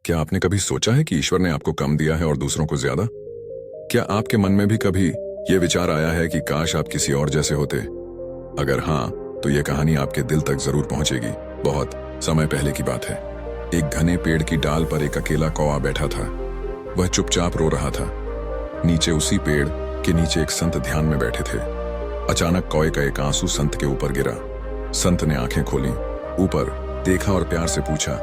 क्या आपने कभी सोचा है कि ईश्वर ने आपको कम दिया है और दूसरों को ज्यादा? क्या आपके मन में भी कभी यह विचार आया है कि काश आप किसी और जैसे होते? अगर हाँ, तो यह कहानी आपके दिल तक जरूर पहुंचेगी। बहुत समय पहले की बात है। एक घने पेड़ की डाल पर एक अकेला कौवा बैठा था। वह चुपचाप रो रहा था। नीचे उसी पेड़ के नीचे एक संत ध्यान में बैठे थे। अचानक कौवे का एक आंसू संत के ऊपर गिरा। संत ने आंखें खोली, ऊपर देखा और प्यार से पूछा,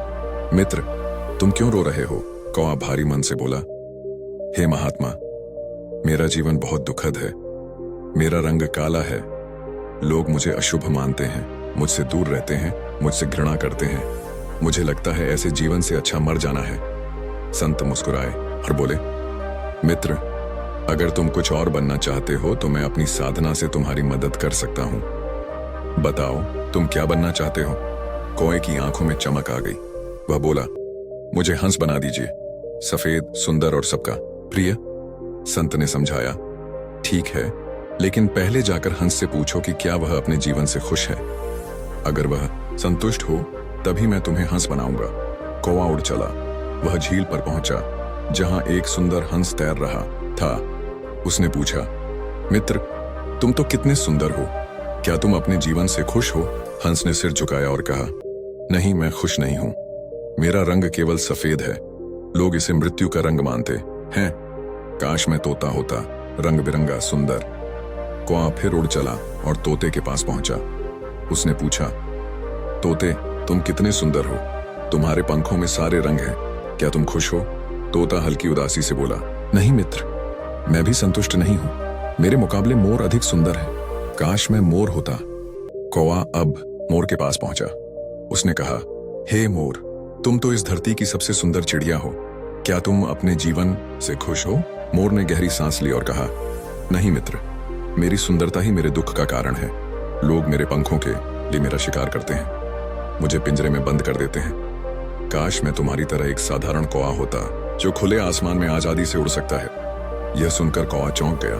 मित्र, तुम क्यों रो रहे हो? कौवा भारी मन से बोला, हे महात्मा, मेरा जीवन बहुत दुखद है। मेरा रंग काला है। लोग मुझे अशुभ मानते हैं, मुझसे दूर रहते हैं, मुझसे घृणा करते हैं। मुझे लगता है ऐसे जीवन से अच्छा मर जाना है। संत मुस्कुराए और बोले, मित्र, अगर तुम कुछ और बनना चाहते हो तो मैं अपनी साधना से तुम्हारी मदद कर सकता हूं। बताओ, तुम क्या बनना चाहते हो? कौवे की आंखों में चमक आ गई। वह बोला, मुझे हंस बना दीजिए, सफेद, सुंदर और सबका प्रिय। संत ने समझाया, ठीक है, लेकिन पहले जाकर हंस से पूछो कि क्या वह अपने जीवन से खुश है। अगर वह संतुष्ट हो तभी मैं तुम्हें हंस बनाऊंगा। कौवा उड़ चला। वह झील पर पहुंचा जहां एक सुंदर हंस तैर रहा था। उसने पूछा, मित्र, तुम तो कितने सुंदर हो, क्या तुम अपने जीवन से खुश हो? हंस ने सिर झुकाया और कहा, नहीं, मैं खुश नहीं हूं। मेरा रंग केवल सफेद है। लोग इसे मृत्यु का रंग मानते हैं। काश मैं तोता होता, रंग बिरंगा, सुंदर। कौवा फिर उड़ चला और तोते के पास पहुंचा। उसने पूछा, तोते, तुम कितने सुंदर हो, तुम्हारे पंखों में सारे रंग हैं, क्या तुम खुश हो? तोता हल्की उदासी से बोला, नहीं मित्र, मैं भी संतुष्ट नहीं हूं। मेरे मुकाबले मोर अधिक सुंदर है। काश मैं मोर होता। कौवा अब मोर के पास पहुंचा। उसने कहा, हे मोर, तुम तो इस धरती की सबसे सुंदर चिड़िया हो, क्या तुम अपने जीवन से खुश हो? मोर ने गहरी सांस ली और कहा, नहीं मित्र, मेरी सुंदरता ही मेरे दुख का कारण है। लोग मेरे पंखों के लिए मेरा शिकार करते हैं, मुझे पिंजरे में बंद कर देते हैं। काश मैं तुम्हारी तरह एक साधारण कौवा होता जो खुले आसमान में आजादी से उड़ सकता है। यह सुनकर कौवा चौंक गया।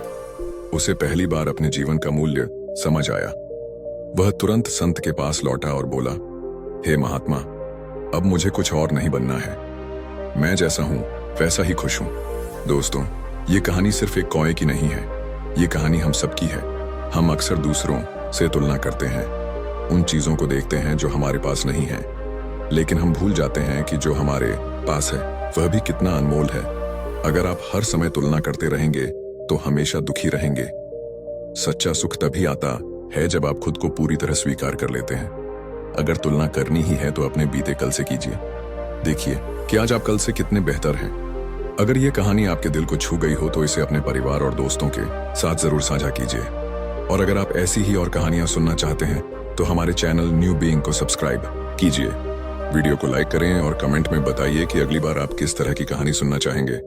उसे पहली बार अपने जीवन का मूल्य समझ आया। वह तुरंत संत के पास लौटा और बोला, हे महात्मा, अब मुझे कुछ और नहीं बनना है। मैं जैसा हूं वैसा ही खुश हूं। दोस्तों, ये कहानी सिर्फ एक कौवे की नहीं है, ये कहानी हम सबकी है। हम अक्सर दूसरों से तुलना करते हैं, उन चीजों को देखते हैं जो हमारे पास नहीं है, लेकिन हम भूल जाते हैं कि जो हमारे पास है वह भी कितना अनमोल है। अगर आप हर समय तुलना करते रहेंगे तो हमेशा दुखी रहेंगे। सच्चा सुख तभी आता है जब आप खुद को पूरी तरह स्वीकार कर लेते हैं। अगर तुलना करनी ही है तो अपने बीते कल से कीजिए। देखिए कि आज आप कल से कितने बेहतर हैं। अगर ये कहानी आपके दिल को छू गई हो तो इसे अपने परिवार और दोस्तों के साथ जरूर साझा कीजिए। और अगर आप ऐसी ही और कहानियां सुनना चाहते हैं तो हमारे चैनल न्यू बीइंग को सब्सक्राइब कीजिए। वीडियो को लाइक करें और कमेंट में बताइए कि अगली बार आप किस तरह की कहानी सुनना चाहेंगे।